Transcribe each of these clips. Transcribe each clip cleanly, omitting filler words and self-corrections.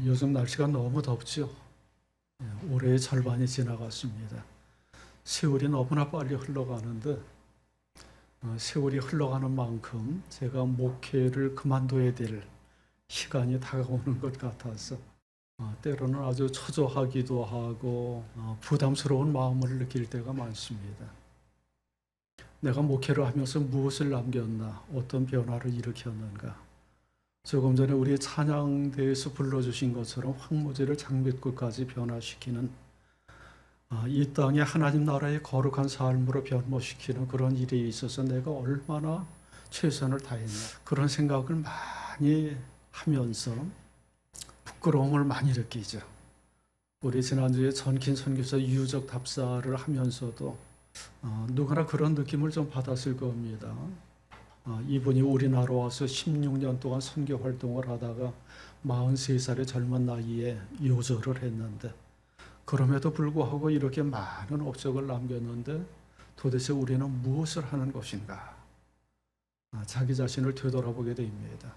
요즘 날씨가 너무 덥죠. 올해의 절반이 지나갔습니다. 세월이 너무나 빨리 흘러가는데 세월이 흘러가는 만큼 제가 목회를 그만둬야 될 시간이 다가오는 것 같아서 때로는 아주 초조하기도 하고 부담스러운 마음을 느낄 때가 많습니다. 내가 목회를 하면서 무엇을 남겼나, 어떤 변화를 일으켰는가. 조금 전에 우리 찬양대에서 불러주신 것처럼 황무지를 장밋꽃까지 변화시키는 이 땅에 하나님 나라의 거룩한 삶으로 변모시키는 그런 일에 있어서 내가 얼마나 최선을 다했나, 그런 생각을 많이 하면서 부끄러움을 많이 느끼죠. 우리 지난주에 전킨 선교사 유적 답사를 하면서도 누구나 그런 느낌을 좀 받았을 겁니다. 이분이 우리나라 와서 16년 동안 선교 활동을 하다가 43살의 젊은 나이에 요절을 했는데, 그럼에도 불구하고 이렇게 많은 업적을 남겼는데 도대체 우리는 무엇을 하는 것인가? 자기 자신을 되돌아보게 됩니다.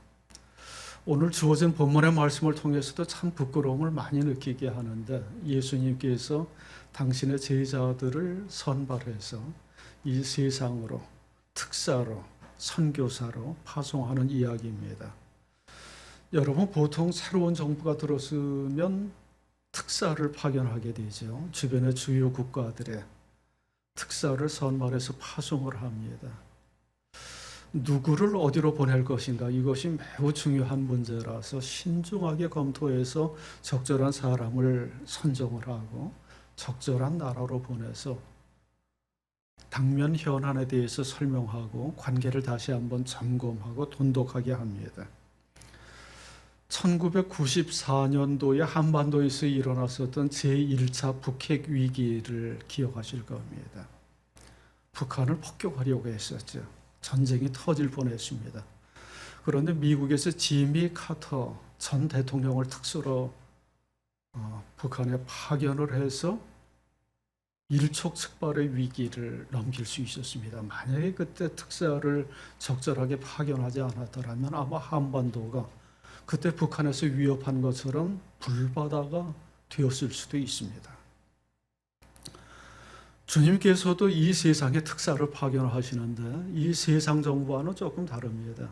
오늘 주어진 본문의 말씀을 통해서도 참 부끄러움을 많이 느끼게 하는데, 예수님께서 당신의 제자들을 선발해서 이 세상으로 특사로 선교사로 파송하는 이야기입니다. 여러분, 보통 새로운 정부가 들어서면 특사를 파견하게 되죠. 주변의 주요 국가들의 특사를 선발해서 파송을 합니다. 누구를 어디로 보낼 것인가, 이것이 매우 중요한 문제라서 신중하게 검토해서 적절한 사람을 선정을 하고 적절한 나라로 보내서 당면 현안에 대해서 설명하고 관계를 다시 한번 점검하고 돈독하게 합니다. 1994년도에 한반도에서 일어났었던 제1차 북핵 위기를 기억하실 겁니다. 북한을 폭격하려고 했었죠. 전쟁이 터질 뻔했습니다. 그런데 미국에서 지미 카터 전 대통령을 특수로 북한에 파견을 해서 일촉즉발의 위기를 넘길 수 있었습니다. 만약에 그때 특사를 적절하게 파견하지 않았더라면 아마 한반도가 그때 북한에서 위협한 것처럼 불바다가 되었을 수도 있습니다. 주님께서도 이 세상에 특사를 파견하시는데 이 세상 정부와는 조금 다릅니다.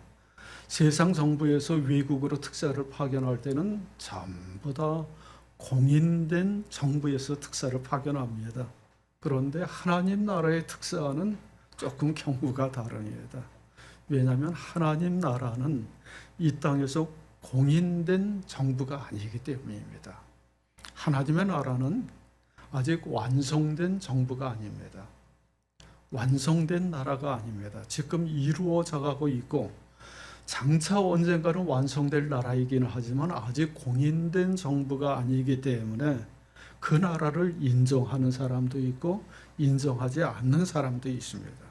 세상 정부에서 외국으로 특사를 파견할 때는 전부 다 공인된 정부에서 특사를 파견합니다. 그런데 하나님 나라의 특사는 조금 경우가 다릅니다. 왜냐하면 하나님 나라는 이 땅에서 공인된 정부가 아니기 때문입니다. 하나님의 나라는 아직 완성된 정부가 아닙니다. 완성된 나라가 아닙니다. 지금 이루어져 가고 있고 장차 언젠가는 완성될 나라이기는 하지만 아직 공인된 정부가 아니기 때문에 그 나라를 인정하는 사람도 있고 인정하지 않는 사람도 있습니다.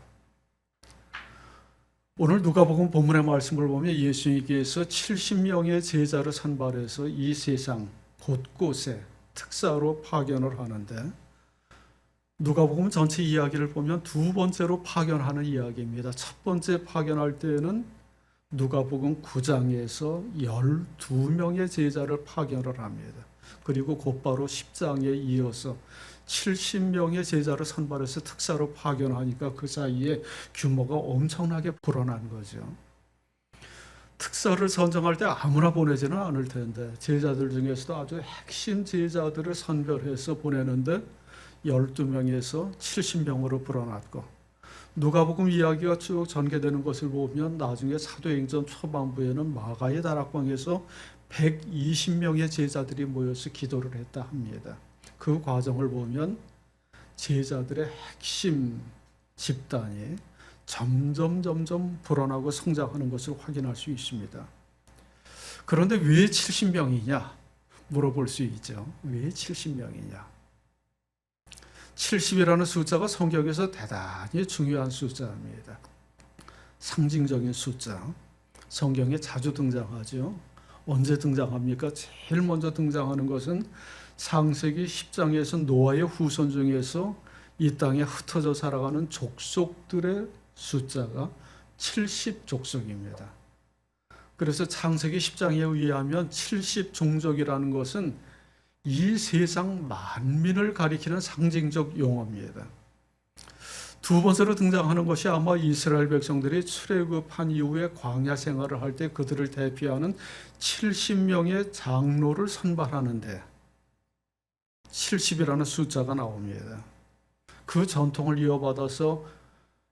오늘 누가복음 본문의 말씀을 보면 예수님께서 70명의 제자를 선발해서 이 세상 곳곳에 특사로 파견을 하는데, 누가복음 전체 이야기를 보면 두 번째로 파견하는 이야기입니다. 첫 번째 파견할 때는 누가복음 9장에서 12명의 제자를 파견을 합니다. 그리고 곧바로 10장에 이어서 70명의 제자를 선발해서 특사로 파견하니까 그 사이에 규모가 엄청나게 불어난 거죠. 특사를 선정할 때 아무나 보내지는 않을 텐데 제자들 중에서도 아주 핵심 제자들을 선별해서 보내는데 12명에서 70명으로 불어났고, 누가복음 이야기가 쭉 전개되는 것을 보면 나중에 사도행전 초반부에는 마가의 다락방에서 120명의 제자들이 모여서 기도를 했다 합니다. 그 과정을 보면 제자들의 핵심 집단이 점점 불어나고 성장하는 것을 확인할 수 있습니다. 그런데 왜 70명이냐 물어볼 수 있죠. 왜 70명이냐? 70이라는 숫자가 성경에서 대단히 중요한 숫자입니다. 상징적인 숫자. 성경에 자주 등장하죠. 언제 등장합니까? 제일 먼저 등장하는 것은 창세기 10장에서 노아의 후손 중에서 이 땅에 흩어져 살아가는 족속들의 숫자가 70족속입니다. 그래서 창세기 10장에 의하면 70종족이라는 것은 이 세상 만민을 가리키는 상징적 용어입니다. 두 번째로 등장하는 것이 아마 이스라엘 백성들이 출애굽한 이후에 광야 생활을 할 때 그들을 대표하는 70명의 장로를 선발하는데 70이라는 숫자가 나옵니다. 그 전통을 이어받아서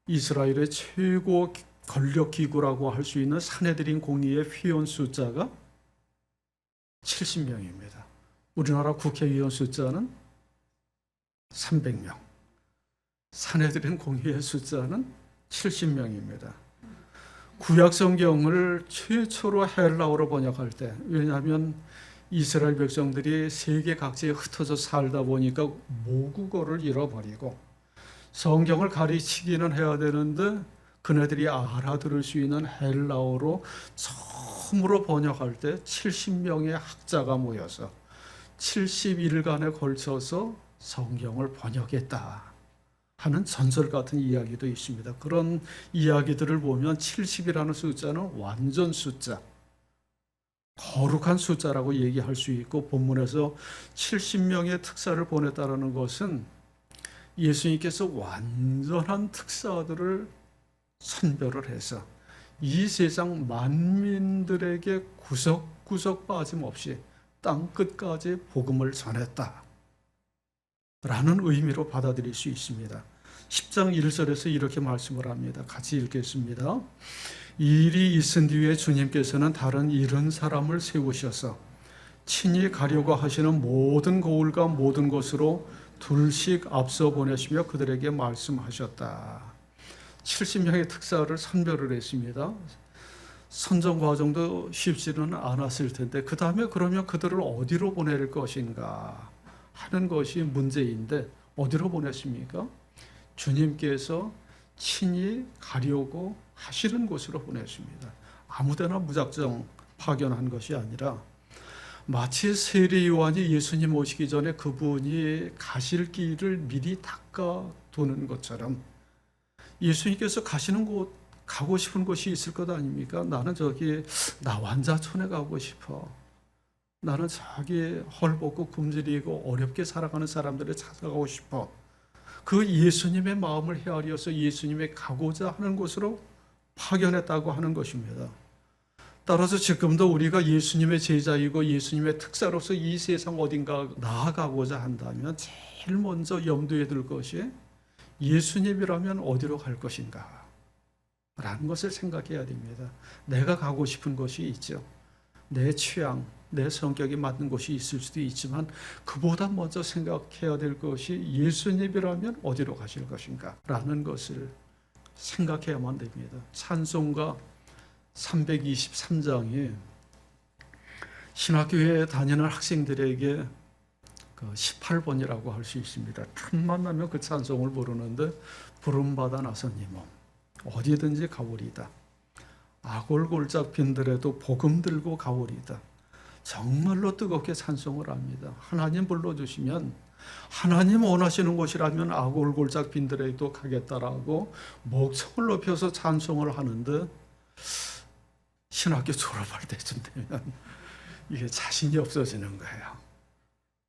이스라엘의 최고 권력 기구라고 할 수 있는 산헤드린 공의의 회원 숫자가 70명입니다. 우리나라 국회의원 숫자는 300명. 산헤드린 공의의 숫자는 70명입니다. 구약 성경을 최초로 헬라어로 번역할 때, 왜냐하면 이스라엘 백성들이 세계 각지에 흩어져 살다 보니까 모국어를 잃어버리고 성경을 가르치기는 해야 되는데 그네들이 알아들을 수 있는 헬라어로 처음으로 번역할 때 70명의 학자가 모여서 70일간에 걸쳐서 성경을 번역했다 하는 전설 같은 이야기도 있습니다. 그런 이야기들을 보면 70이라는 숫자는 완전 숫자, 거룩한 숫자라고 얘기할 수 있고, 본문에서 70명의 특사를 보냈다는 것은 예수님께서 완전한 특사들을 선별을 해서 이 세상 만민들에게 구석구석 빠짐없이 땅 끝까지 복음을 전했다 라는 의미로 받아들일 수 있습니다. 10장 1절에서 이렇게 말씀을 합니다. 같이 읽겠습니다. 이 일이 있은 뒤에 주님께서는 다른 70사람을 세우셔서 친히 가려고 하시는 모든 거울과 모든 곳으로 둘씩 앞서 보내시며 그들에게 말씀하셨다. 70명의 특사를 선별을 했습니다. 선정 과정도 쉽지는 않았을 텐데 그 다음에 그러면 그들을 어디로 보낼 것인가 하는 것이 문제인데 어디로 보냈습니까? 주님께서 친히 가려고 하시는 곳으로 보냈습니다. 아무데나 무작정 파견한 것이 아니라 마치 세례 요한이 예수님 오시기 전에 그분이 가실 길을 미리 닦아두는 것처럼 예수님께서 가시는 곳, 가고 싶은 곳이 있을 것 아닙니까? 나는 저기 나완자촌에 가고 싶어. 나는 저기 헐벗고 굶주리고 어렵게 살아가는 사람들을 찾아가고 싶어. 그 예수님의 마음을 헤아려서 예수님의 가고자 하는 곳으로 파견했다고 하는 것입니다. 따라서 지금도 우리가 예수님의 제자이고 예수님의 특사로서 이 세상 어딘가 나아가고자 한다면 제일 먼저 염두에 둘 것이 예수님이라면 어디로 갈 것인가 라는 것을 생각해야 됩니다. 내가 가고 싶은 곳이 있죠. 내 취향, 내 성격이 맞는 곳이 있을 수도 있지만 그보다 먼저 생각해야 될 것이 예수님이라면 어디로 가실 것인가 라는 것을 생각해야만 됩니다. 찬송가 323장이 신학교에 다니는 학생들에게 18번이라고 할 수 있습니다. 틈만 나면 그 찬송을 부르는데 부름받아 나선 이 몸 어디든지 가오리다. 아골골짝 빈들에도 복음 들고 가오리다. 정말로 뜨겁게 찬송을 합니다. 하나님 불러주시면 하나님 원하시는 곳이라면 아골골짝 빈들에도 가겠다라고 목청을 높여서 찬송을 하는데 신학교 졸업할 때쯤 되면 이게 자신이 없어지는 거예요.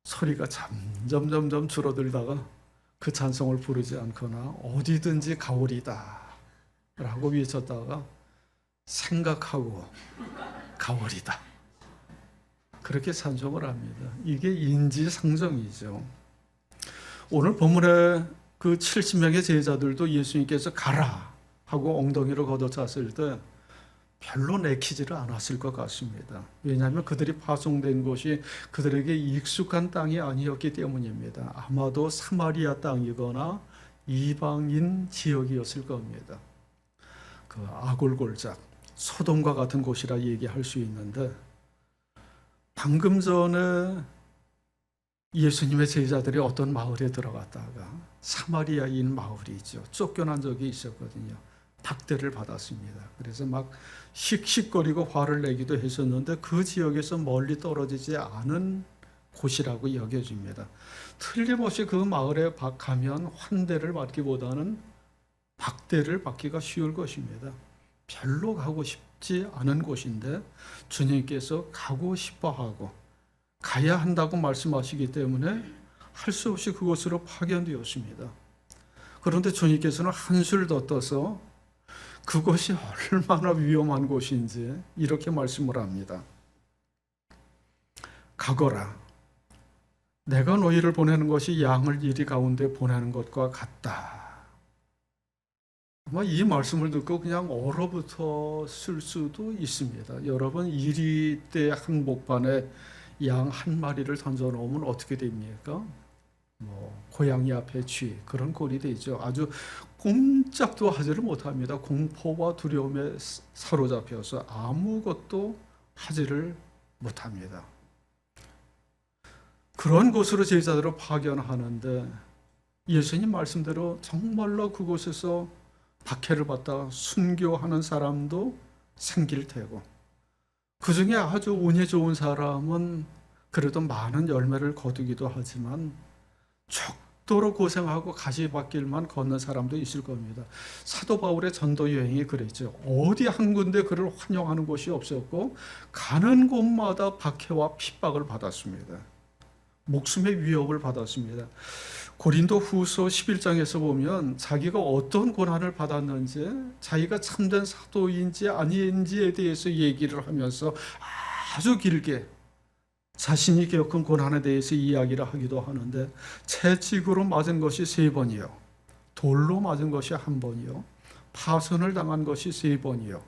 소리가 점점 줄어들다가 그 찬송을 부르지 않거나 어디든지 가오리다 라고 외쳤다가 생각하고 가오리다 그렇게 찬송을 합니다. 이게 인지상정이죠. 오늘 본문에 그 70명의 제자들도 예수님께서 가라 하고 엉덩이를 걷어찼을 때 별로 내키지를 않았을 것 같습니다. 왜냐하면 그들이 파송된 곳이 그들에게 익숙한 땅이 아니었기 때문입니다. 아마도 사마리아 땅이거나 이방인 지역이었을 겁니다. 그 아골골짝, 소돔과 같은 곳이라 얘기할 수 있는데 방금 전에 예수님의 제자들이 어떤 마을에 들어갔다가 사마리아인 마을이죠. 쫓겨난 적이 있었거든요. 박대를 받았습니다. 그래서 막 씩씩거리고 화를 내기도 했었는데 그 지역에서 멀리 떨어지지 않은 곳이라고 여겨집니다. 틀림없이 그 마을에 가면 환대를 받기보다는 박대를 받기가 쉬울 것입니다. 별로 가고 싶지 않은 곳인데 주님께서 가고 싶어 하고 가야 한다고 말씀하시기 때문에 할 수 없이 그곳으로 파견되었습니다. 그런데 주님께서는 한술 더 떠서 그것이 얼마나 위험한 곳인지 이렇게 말씀을 합니다. 가거라. 내가 너희를 보내는 것이 양을 이리 가운데 보내는 것과 같다. 아마 이 말씀을 듣고 그냥 얼어붙었을 수도 있습니다. 여러분, 이리 때 한복판에 양 한 마리를 던져 놓으면 어떻게 됩니까? 고양이 앞에 쥐, 그런 꼴이 되죠. 아주 꼼짝도 하지를 못합니다. 공포와 두려움에 사로잡혀서 아무것도 하지를 못합니다. 그런 곳으로 제자들을 파견하는데 예수님 말씀대로 정말로 그곳에서 박해를 받다 순교하는 사람도 생길 테고, 그 중에 아주 운이 좋은 사람은 그래도 많은 열매를 거두기도 하지만 죽도록 고생하고 가시밭길만 걷는 사람도 있을 겁니다. 사도 바울의 전도 여행이 그랬죠. 어디 한 군데 그를 환영하는 곳이 없었고 가는 곳마다 박해와 핍박을 받았습니다. 목숨의 위협을 받았습니다. 고린도 후서 11장에서 보면 자기가 어떤 고난을 받았는지, 자기가 참된 사도인지 아닌지에 대해서 얘기를 하면서 아주 길게 자신이 겪은 고난에 대해서 이야기를 하기도 하는데, 채찍으로 맞은 것이 3번이요, 돌로 맞은 것이 1번이요, 파선을 당한 것이 3번이요,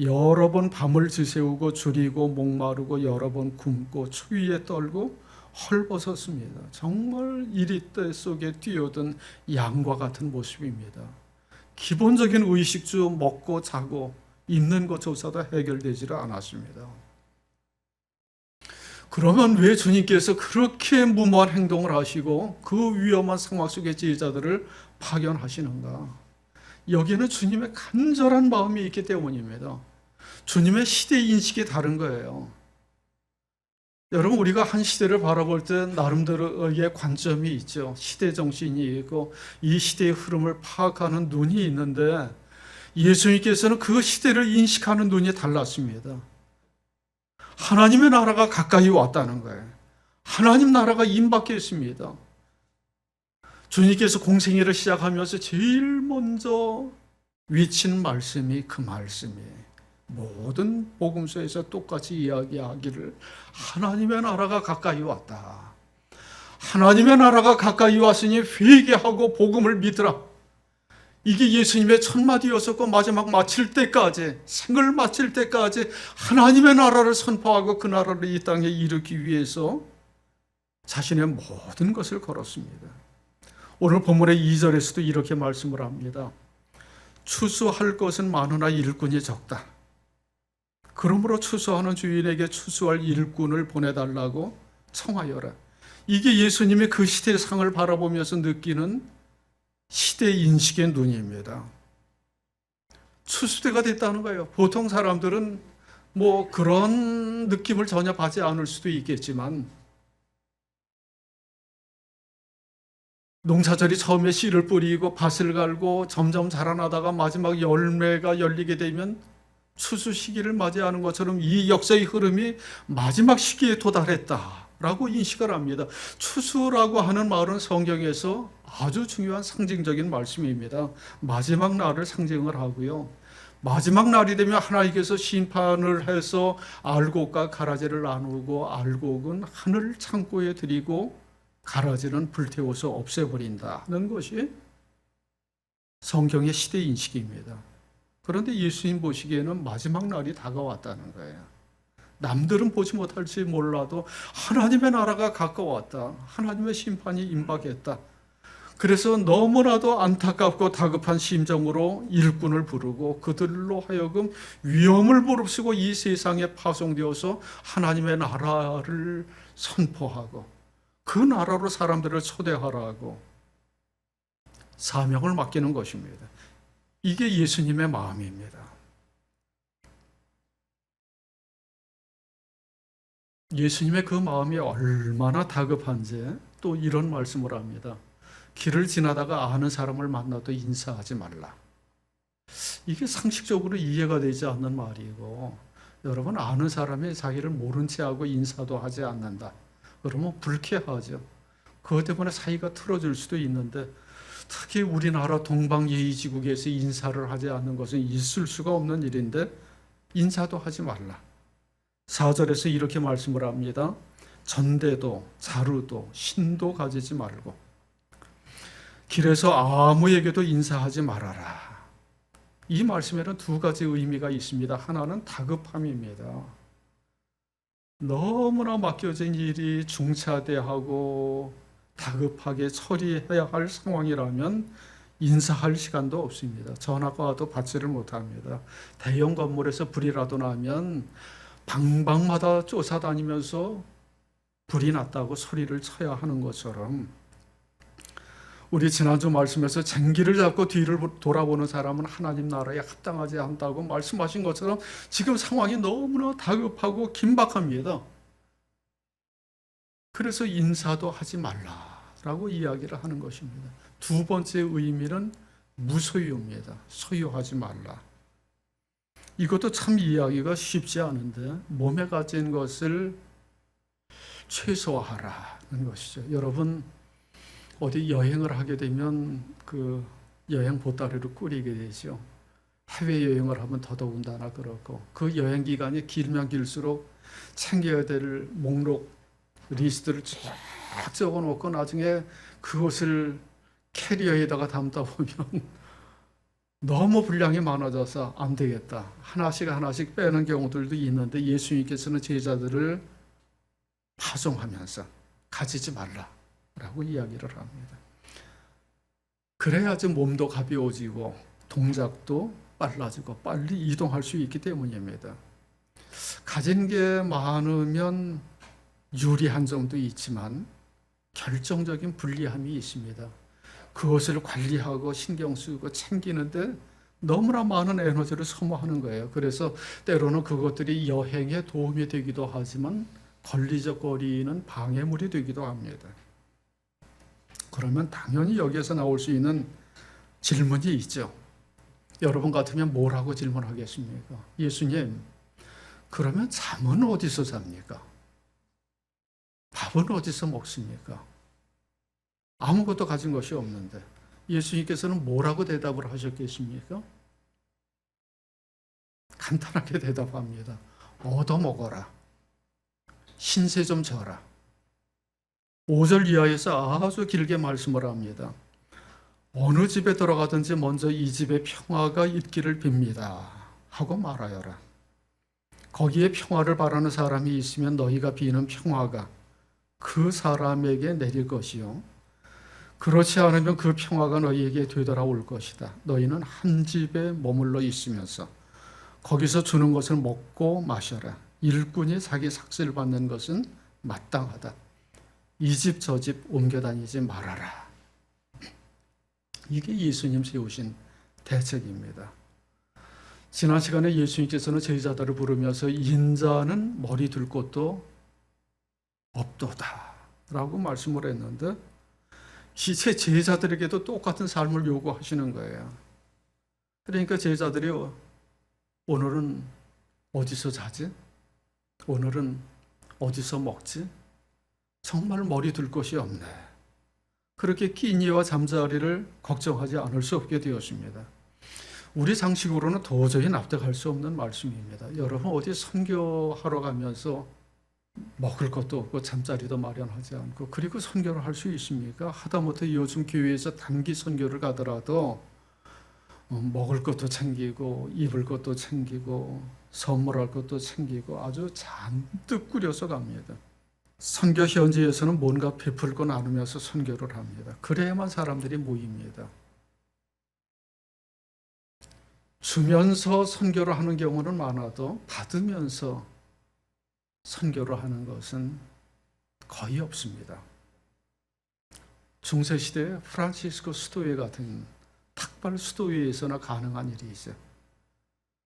여러 번 밤을 지새우고 줄이고 목마르고 여러 번 굶고 추위에 떨고 헐벗었습니다. 정말 이리떼 속에 뛰어든 양과 같은 모습입니다. 기본적인 의식주 먹고 자고 있는 것조차도 해결되지를 않았습니다. 그러면 왜 주님께서 그렇게 무모한 행동을 하시고 그 위험한 상황 속에 제자들을 파견하시는가? 여기에는 주님의 간절한 마음이 있기 때문입니다. 주님의 시대 인식이 다른 거예요. 여러분, 우리가 한 시대를 바라볼 때 나름대로의 관점이 있죠. 시대 정신이 있고 이 시대의 흐름을 파악하는 눈이 있는데, 예수님께서는 그 시대를 인식하는 눈이 달랐습니다. 하나님의 나라가 가까이 왔다는 거예요. 하나님 나라가 임박했습니다. 주님께서 공생애를 시작하면서 제일 먼저 외친 말씀이 그 말씀이에요. 모든 복음서에서 똑같이 이야기하기를 하나님의 나라가 가까이 왔다. 하나님의 나라가 가까이 왔으니 회개하고 복음을 믿으라. 이게 예수님의 첫 마디였었고, 마지막 마칠 때까지, 생을 마칠 때까지 하나님의 나라를 선포하고 그 나라를 이 땅에 이루기 위해서 자신의 모든 것을 걸었습니다. 오늘 본문의 2절에서도 이렇게 말씀을 합니다. 추수할 것은 많으나 일꾼이 적다. 그러므로 추수하는 주인에게 추수할 일꾼을 보내달라고 청하여라. 이게 예수님이 그 시대의 상을 바라보면서 느끼는 시대 인식의 눈입니다. 추수대가 됐다는 거예요. 보통 사람들은 그런 느낌을 전혀 받지 않을 수도 있겠지만, 농사절이 처음에 씨를 뿌리고 밭을 갈고 점점 자라나다가 마지막 열매가 열리게 되면 추수 시기를 맞이하는 것처럼 이 역사의 흐름이 마지막 시기에 도달했다라고 인식을 합니다. 추수라고 하는 말은 성경에서 아주 중요한 상징적인 말씀입니다. 마지막 날을 상징을 하고요. 마지막 날이 되면 하나님께서 심판을 해서 알곡과 가라지를 나누고 알곡은 하늘 창고에 들이고 가라지는 불태워서 없애버린다는 것이 성경의 시대 인식입니다. 그런데 예수님 보시기에는 마지막 날이 다가왔다는 거예요. 남들은 보지 못할지 몰라도 하나님의 나라가 가까웠다. 하나님의 심판이 임박했다. 그래서 너무나도 안타깝고 다급한 심정으로 일꾼을 부르고 그들로 하여금 위험을 무릅쓰고 이 세상에 파송되어서 하나님의 나라를 선포하고 그 나라로 사람들을 초대하라고 사명을 맡기는 것입니다. 이게 예수님의 마음입니다. 예수님의 그 마음이 얼마나 다급한지 또 이런 말씀을 합니다. 길을 지나다가 아는 사람을 만나도 인사하지 말라. 이게 상식적으로 이해가 되지 않는 말이고, 여러분 아는 사람이 자기를 모른 체하고 인사도 하지 않는다. 그러면 불쾌하죠. 그것 때문에 사이가 틀어질 수도 있는데 특히 우리나라 동방예의지국에서 인사를 하지 않는 것은 있을 수가 없는 일인데 인사도 하지 말라. 4절에서 이렇게 말씀을 합니다. 전대도 자루도 신도 가지지 말고 길에서 아무에게도 인사하지 말아라. 이 말씀에는 두 가지 의미가 있습니다. 하나는 다급함입니다. 너무나 맡겨진 일이 중차대하고 다급하게 처리해야 할 상황이라면 인사할 시간도 없습니다. 전화가 와도 받지를 못합니다. 대형 건물에서 불이라도 나면 방방마다 쫓아다니면서 불이 났다고 소리를 쳐야 하는 것처럼 우리 지난주 말씀에서 쟁기를 잡고 뒤를 돌아보는 사람은 하나님 나라에 합당하지 않다고 말씀하신 것처럼 지금 상황이 너무나 다급하고 긴박합니다. 그래서 인사도 하지 말라라고 이야기를 하는 것입니다. 두 번째 의미는 무소유입니다. 소유하지 말라. 이것도 참 이해하기가 쉽지 않은데 몸에 가진 것을 최소화하라는 것이죠. 여러분 어디 여행을 하게 되면 그 여행 보따리를 꾸리게 되죠. 해외여행을 하면 더더군다나 그렇고 그 여행 기간이 길면 길수록 챙겨야 될 목록 리스트를 쫙 적어놓고 나중에 그것을 캐리어에다가 담다 보면 너무 분량이 많아져서 안 되겠다. 하나씩 빼는 경우들도 있는데 예수님께서는 제자들을 파송하면서 가지지 말라라고 이야기를 합니다. 그래야지 몸도 가벼워지고 동작도 빨라지고 빨리 이동할 수 있기 때문입니다. 가진 게 많으면 유리한 점도 있지만 결정적인 불리함이 있습니다. 그것을 관리하고 신경 쓰고 챙기는데 너무나 많은 에너지를 소모하는 거예요. 그래서 때로는 그것들이 여행에 도움이 되기도 하지만 걸리적거리는 방해물이 되기도 합니다. 그러면 당연히 여기에서 나올 수 있는 질문이 있죠. 여러분 같으면 뭐라고 질문하겠습니까? 예수님, 그러면 잠은 어디서 잡니까? 밥은 어디서 먹습니까? 아무것도 가진 것이 없는데 예수님께서는 뭐라고 대답을 하셨겠습니까? 간단하게 대답합니다. 얻어먹어라. 신세 좀 져라. 5절 이하에서 아주 길게 말씀을 합니다. 어느 집에 들어가든지 먼저 이 집에 평화가 있기를 빕니다 하고 말하여라. 거기에 평화를 바라는 사람이 있으면 너희가 비는 평화가 그 사람에게 내릴 것이요 그렇지 않으면 그 평화가 너희에게 되돌아올 것이다. 너희는 한 집에 머물러 있으면서 거기서 주는 것을 먹고 마셔라. 일꾼이 자기 삭슬 받는 것은 마땅하다. 이 집 저 집 옮겨 다니지 말아라. 이게 예수님 세우신 대책입니다. 지난 시간에 예수님께서는 제자들을 부르면서 인자는 머리 둘 곳도 없도다 라고 말씀을 했는데 이제 제자들에게도 똑같은 삶을 요구하시는 거예요. 그러니까 제자들이 오늘은 어디서 자지? 오늘은 어디서 먹지? 정말 머리 둘 곳이 없네. 그렇게 끼니와 잠자리를 걱정하지 않을 수 없게 되었습니다. 우리 상식으로는 도저히 납득할 수 없는 말씀입니다. 여러분 어디 선교하러 가면서 먹을 것도 없고 잠자리도 마련하지 않고 그리고 선교를 할 수 있습니까? 하다못해 요즘 교회에서 단기 선교를 가더라도 먹을 것도 챙기고 입을 것도 챙기고 선물할 것도 챙기고 아주 잔뜩 꾸려서 갑니다. 선교 현지에서는 뭔가 베풀고 나누면서 선교를 합니다. 그래야만 사람들이 모입니다. 주면서 선교를 하는 경우는 많아도 받으면서 선교를 하는 것은 거의 없습니다. 중세시대 프란시스코 수도회 같은 탁발 수도회에서나 가능한 일이죠.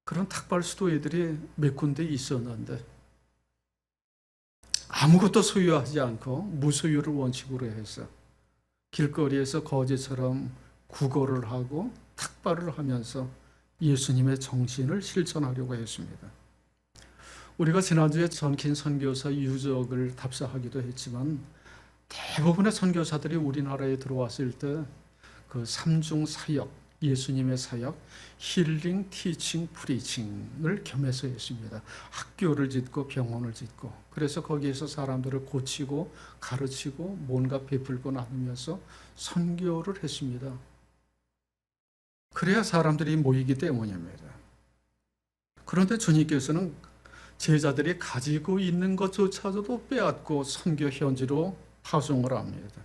그런 탁발 수도회들이 몇 군데 있었는데 아무것도 소유하지 않고 무소유를 원칙으로 해서 길거리에서 거지처럼 구걸을 하고 탁발을 하면서 예수님의 정신을 실천하려고 했습니다. 우리가 지난주에 전킨 선교사 유적을 답사하기도 했지만 대부분의 선교사들이 우리나라에 들어왔을 때 그 삼중 사역, 예수님의 사역, 힐링, 티칭, 프리칭을 겸해서 했습니다. 학교를 짓고 병원을 짓고 그래서 거기에서 사람들을 고치고 가르치고 뭔가 베풀고 나누면서 선교를 했습니다. 그래야 사람들이 모이기 때문입니다. 그런데 주님께서는 제자들이 가지고 있는 것조차도 빼앗고 선교 현지로 파송을 합니다.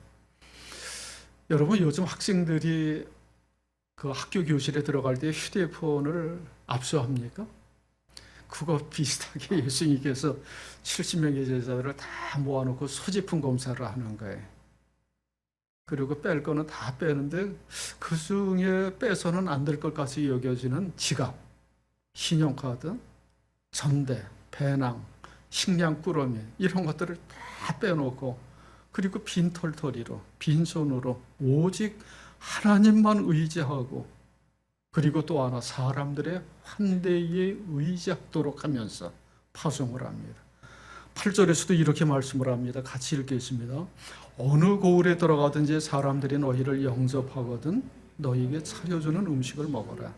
여러분, 요즘 학생들이 그 학교 교실에 들어갈 때 휴대폰을 압수합니까? 그거 비슷하게 예수님께서 70명의 제자들을 다 모아놓고 소지품 검사를 하는 거예요. 그리고 뺄 거는 다 빼는데 그 중에 빼서는 안 될 것까지 여겨지는 지갑, 신용카드, 전대, 배낭, 식량 꾸러미 이런 것들을 다 빼놓고 그리고 빈털터리로 빈손으로 오직 하나님만 의지하고 그리고 또 하나 사람들의 환대에 의지하도록 하면서 파송을 합니다. 8절에서도 이렇게 말씀을 합니다. 같이 읽겠습니다. 어느 고을에 들어가든지 사람들이 너희를 영접하거든 너희에게 차려주는 음식을 먹어라.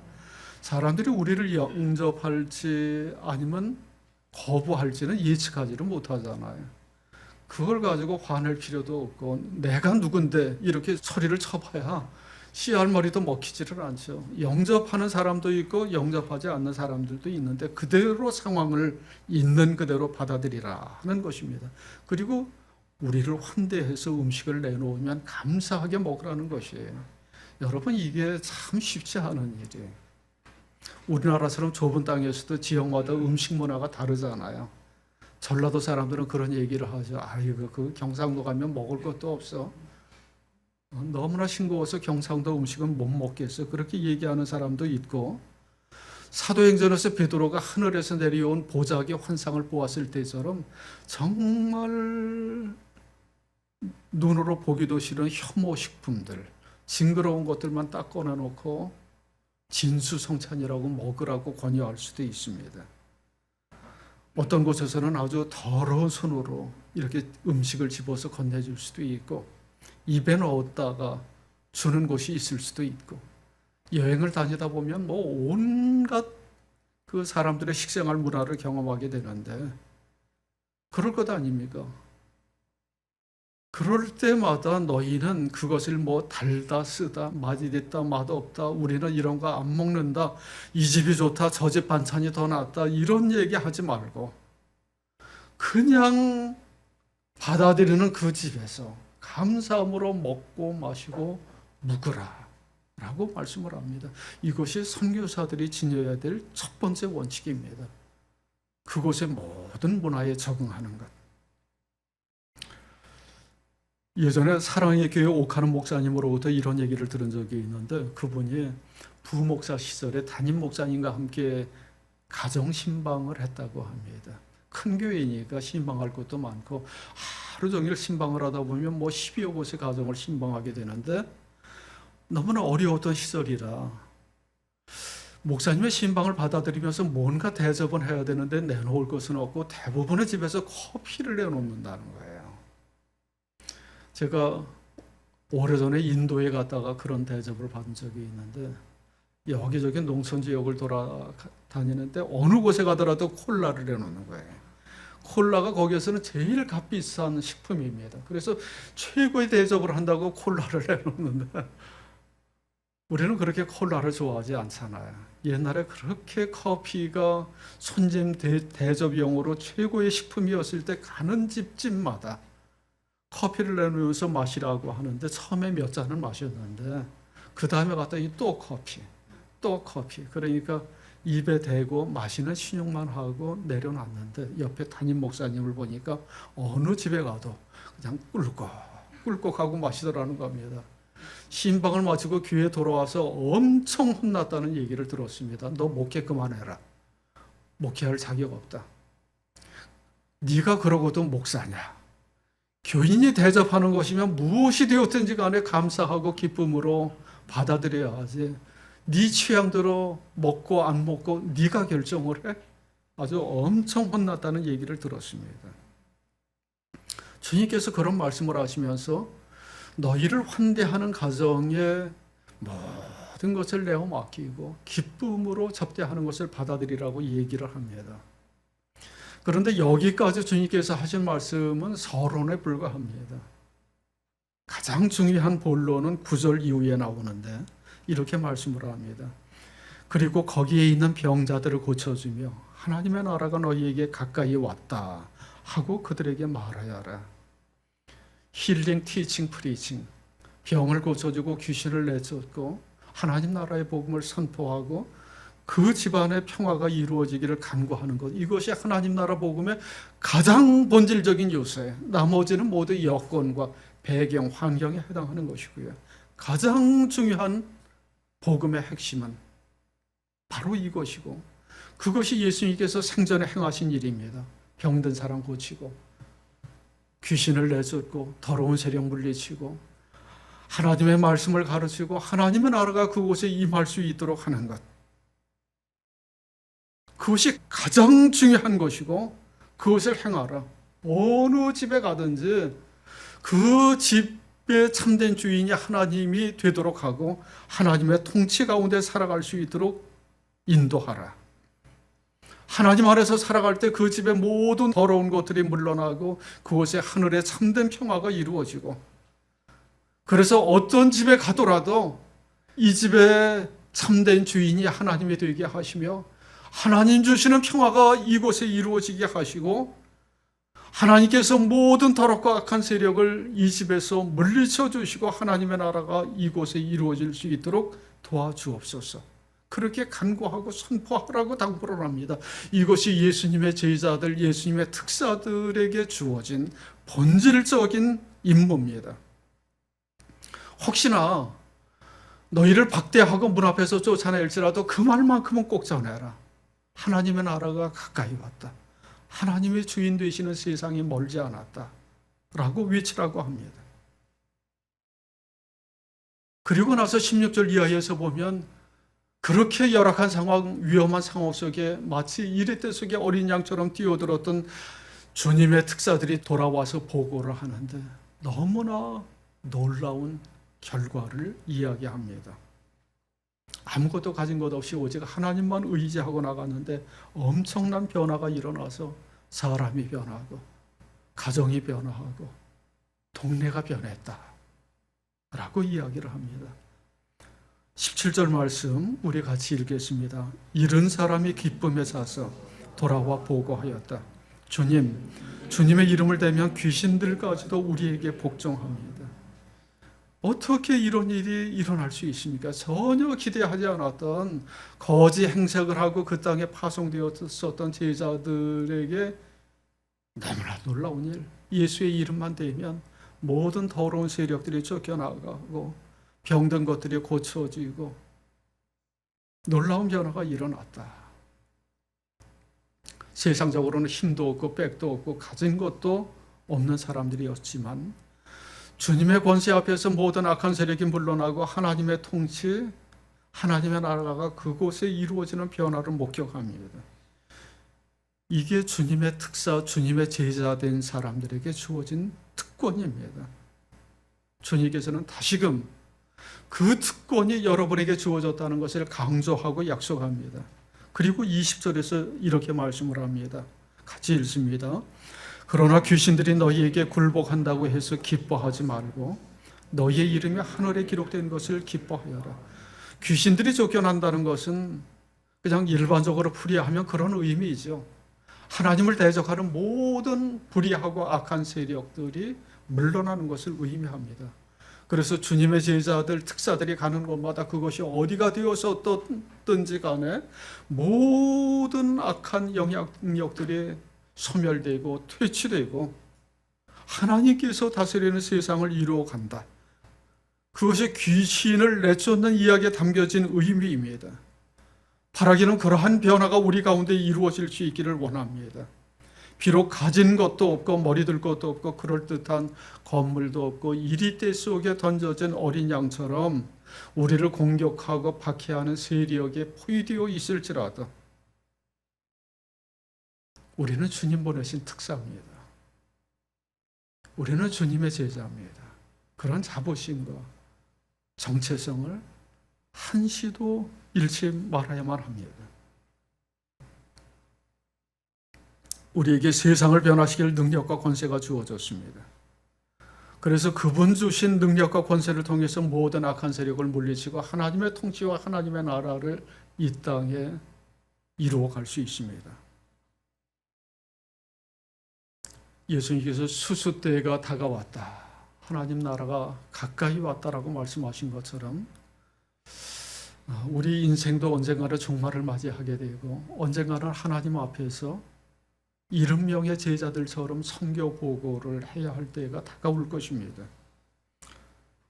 사람들이 우리를 영접할지 아니면 거부할지는 예측하지를 못하잖아요. 그걸 가지고 화낼 필요도 없고 내가 누군데 이렇게 소리를 쳐봐야 씨알머리도 먹히지를 않죠. 영접하는 사람도 있고 영접하지 않는 사람들도 있는데 그대로 상황을 있는 그대로 받아들이라 하는 것입니다. 그리고 우리를 환대해서 음식을 내놓으면 감사하게 먹으라는 것이에요. 여러분, 이게 참 쉽지 않은 일이에요. 우리나라처럼 좁은 땅에서도 지역마다 음식 문화가 다르잖아요. 전라도 사람들은 그런 얘기를 하죠. 아이고, 그 경상도 가면 먹을 것도 없어. 너무나 싱거워서 경상도 음식은 못 먹겠어. 그렇게 얘기하는 사람도 있고, 사도행전에서 베드로가 하늘에서 내려온 보자기 환상을 보았을 때처럼 정말 눈으로 보기도 싫은 혐오 식품들, 징그러운 것들만 딱 꺼내놓고 진수성찬이라고 먹으라고 권유할 수도 있습니다. 어떤 곳에서는 아주 더러운 손으로 이렇게 음식을 집어서 건네줄 수도 있고 입에 넣었다가 주는 곳이 있을 수도 있고 여행을 다니다 보면 뭐 온갖 그 사람들의 식생활 문화를 경험하게 되는데 그럴 것 아닙니까? 그럴 때마다 너희는 그것을 뭐 달다 쓰다 맛있다 맛없다 우리는 이런 거 안 먹는다 이 집이 좋다 저 집 반찬이 더 낫다 이런 얘기 하지 말고 그냥 받아들이는 그 집에서 감사함으로 먹고 마시고 묵으라 라고 말씀을 합니다. 이것이 선교사들이 지녀야 될 첫 번째 원칙입니다. 그곳의 모든 문화에 적응하는 것. 예전에 사랑의 교회 옥하는 목사님으로부터 이런 얘기를 들은 적이 있는데 그분이 부목사 시절에 담임 목사님과 함께 가정 신방을 했다고 합니다. 큰 교회니까 신방할 것도 많고 하루 종일 신방을 하다 보면 뭐 10여 곳의 가정을 신방하게 되는데 너무나 어려웠던 시절이라 목사님의 신방을 받아들이면서 뭔가 대접은 해야 되는데 내놓을 것은 없고 대부분의 집에서 커피를 내놓는다는 거예요. 제가 오래전에 인도에 갔다가 그런 대접을 받은 적이 있는데 여기저기 농촌 지역을 돌아다니는데 어느 곳에 가더라도 콜라를 내놓는 거예요. 콜라가 거기에서는 제일 값비싼 식품입니다. 그래서 최고의 대접을 한다고 콜라를 내놓는데 우리는 그렇게 콜라를 좋아하지 않잖아요. 옛날에 그렇게 커피가 손님 대접용으로 최고의 식품이었을 때 가는 집집마다 커피를 내놓으면서 마시라고 하는데 처음에 몇 잔을 마셨는데 그 다음에 갔더니 또 커피. 그러니까 입에 대고 마시는 신용만 하고 내려놨는데 옆에 담임 목사님을 보니까 어느 집에 가도 그냥 꿀꺽하고 마시더라는 겁니다. 신방을 마치고 교회에 돌아와서 엄청 혼났다는 얘기를 들었습니다. 너 목회 그만해라. 목회할 자격 없다. 네가 그러고도 목사냐. 교인이 대접하는 것이면 무엇이 되었든지 간에 감사하고 기쁨으로 받아들여야 하지. 네 취향대로 먹고 안 먹고 네가 결정을 해? 아주 엄청 혼났다는 얘기를 들었습니다. 주님께서 그런 말씀을 하시면서 너희를 환대하는 가정에 모든 것을 내어 맡기고 기쁨으로 접대하는 것을 받아들이라고 얘기를 합니다. 그런데 여기까지 주님께서 하신 말씀은 서론에 불과합니다. 가장 중요한 본론은 9절 이후에 나오는데 이렇게 말씀을 합니다. 그리고 거기에 있는 병자들을 고쳐주며 하나님의 나라가 너희에게 가까이 왔다 하고 그들에게 말하여 하라. 힐링, 티칭, 프리칭. 병을 고쳐주고 귀신을 내쫓고 하나님 나라의 복음을 선포하고 그 집안의 평화가 이루어지기를 간구하는 것. 이것이 하나님 나라 복음의 가장 본질적인 요소예요. 나머지는 모두 여건과 배경, 환경에 해당하는 것이고요. 가장 중요한 복음의 핵심은 바로 이것이고 그것이 예수님께서 생전에 행하신 일입니다. 병든 사람 고치고 귀신을 내쫓고 더러운 세력 물리치고 하나님의 말씀을 가르치고 하나님의 나라가 그곳에 임할 수 있도록 하는 것. 그것이 가장 중요한 것이고 그것을 행하라. 어느 집에 가든지 그 집의 참된 주인이 하나님이 되도록 하고 하나님의 통치 가운데 살아갈 수 있도록 인도하라. 하나님 안에서 살아갈 때 그 집의 모든 더러운 것들이 물러나고 그곳에 하늘의 참된 평화가 이루어지고 그래서 어떤 집에 가더라도 이 집의 참된 주인이 하나님이 되게 하시며 하나님 주시는 평화가 이곳에 이루어지게 하시고 하나님께서 모든 더럽고 악한 세력을 이 집에서 물리쳐 주시고 하나님의 나라가 이곳에 이루어질 수 있도록 도와주옵소서. 그렇게 간구하고 선포하라고 당부를 합니다. 이것이 예수님의 제자들, 예수님의 특사들에게 주어진 본질적인 임무입니다. 혹시나 너희를 박대하고 문 앞에서 쫓아낼지라도 그 말만큼은 꼭 전해라. 하나님의 나라가 가까이 왔다. 하나님의 주인 되시는 세상이 멀지 않았다. 라고 외치라고 합니다. 그리고 나서 16절 이하에서 보면 그렇게 열악한 상황, 위험한 상황 속에 마치 이레떼 속에 어린 양처럼 뛰어들었던 주님의 특사들이 돌아와서 보고를 하는데 너무나 놀라운 결과를 이야기합니다. 아무것도 가진 것 없이 오직 하나님만 의지하고 나갔는데 엄청난 변화가 일어나서 사람이 변하고 가정이 변화하고 동네가 변했다 라고 이야기를 합니다. 17절 말씀 우리 같이 읽겠습니다. 이른 사람이 기쁨에 차서 돌아와 보고하였다. 주님의 이름을 대면 귀신들까지도 우리에게 복종합니다. 어떻게 이런 일이 일어날 수 있습니까? 전혀 기대하지 않았던 거짓 행색을 하고 그 땅에 파송되었었던 제자들에게 너무나 놀라운 일. 예수의 이름만 대면 모든 더러운 세력들이 쫓겨나가고 병든 것들이 고쳐지고 놀라운 변화가 일어났다. 세상적으로는 힘도 없고 백도 없고 가진 것도 없는 사람들이었지만 주님의 권세 앞에서 모든 악한 세력이 물러나고 하나님의 통치, 하나님의 나라가 그곳에 이루어지는 변화를 목격합니다. 이게 주님의 특사, 주님의 제자 된 사람들에게 주어진 특권입니다. 주님께서는 다시금 그 특권이 여러분에게 주어졌다는 것을 강조하고 약속합니다. 그리고 20절에서 이렇게 말씀을 합니다. 같이 읽습니다. 그러나 귀신들이 너희에게 굴복한다고 해서 기뻐하지 말고 너희의 이름이 하늘에 기록된 것을 기뻐하여라. 귀신들이 쫓겨난다는 것은 그냥 일반적으로 풀이하면 그런 의미이죠. 하나님을 대적하는 모든 불의하고 악한 세력들이 물러나는 것을 의미합니다. 그래서 주님의 제자들, 특사들이 가는 곳마다 그것이 어디가 되어서든지 간에 모든 악한 영향력들이 소멸되고 퇴치되고 하나님께서 다스리는 세상을 이루어 간다. 그것이 귀신을 내쫓는 이야기에 담겨진 의미입니다. 바라기는 그러한 변화가 우리 가운데 이루어질 수 있기를 원합니다. 비록 가진 것도 없고 머리 들 것도 없고 그럴듯한 건물도 없고 이리떼 속에 던져진 어린 양처럼 우리를 공격하고 박해하는 세력에 포위되어 있을지라도 우리는 주님 보내신 특사입니다. 우리는 주님의 제자입니다. 그런 자부심과 정체성을 한시도 잃지 말아야만 합니다. 우리에게 세상을 변화시킬 능력과 권세가 주어졌습니다. 그래서 그분 주신 능력과 권세를 통해서 모든 악한 세력을 물리치고 하나님의 통치와 하나님의 나라를 이 땅에 이루어갈 수 있습니다. 예수님께서 수수 때가 다가왔다, 하나님 나라가 가까이 왔다라고 말씀하신 것처럼 우리 인생도 언젠가는 종말을 맞이하게 되고 언젠가는 하나님 앞에서 70명의 제자들처럼 선교 보고를 해야 할 때가 다가올 것입니다.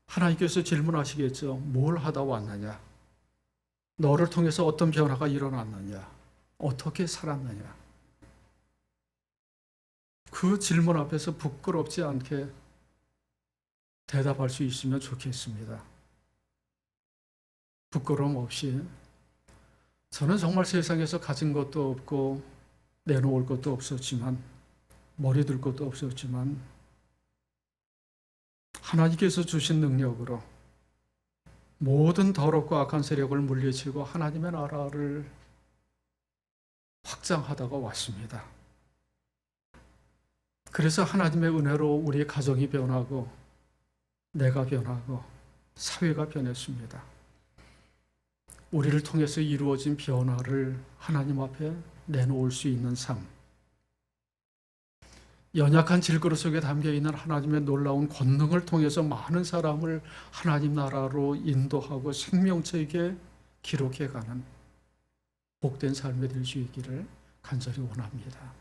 하나님께서 질문하시겠죠. 뭘 하다 왔느냐? 너를 통해서 어떤 변화가 일어났느냐? 어떻게 살았느냐? 그 질문 앞에서 부끄럽지 않게 대답할 수 있으면 좋겠습니다. 부끄러움 없이 저는 정말 세상에서 가진 것도 없고 내놓을 것도 없었지만 머리 들 것도 없었지만 하나님께서 주신 능력으로 모든 더럽고 악한 세력을 물리치고 하나님의 나라를 확장하다가 왔습니다. 그래서 하나님의 은혜로 우리의 가정이 변하고 내가 변하고 사회가 변했습니다. 우리를 통해서 이루어진 변화를 하나님 앞에 내놓을 수 있는 삶, 연약한 질그릇 속에 담겨있는 하나님의 놀라운 권능을 통해서 많은 사람을 하나님 나라로 인도하고 생명책에 기록해가는 복된 삶이 될 수 있기를 간절히 원합니다.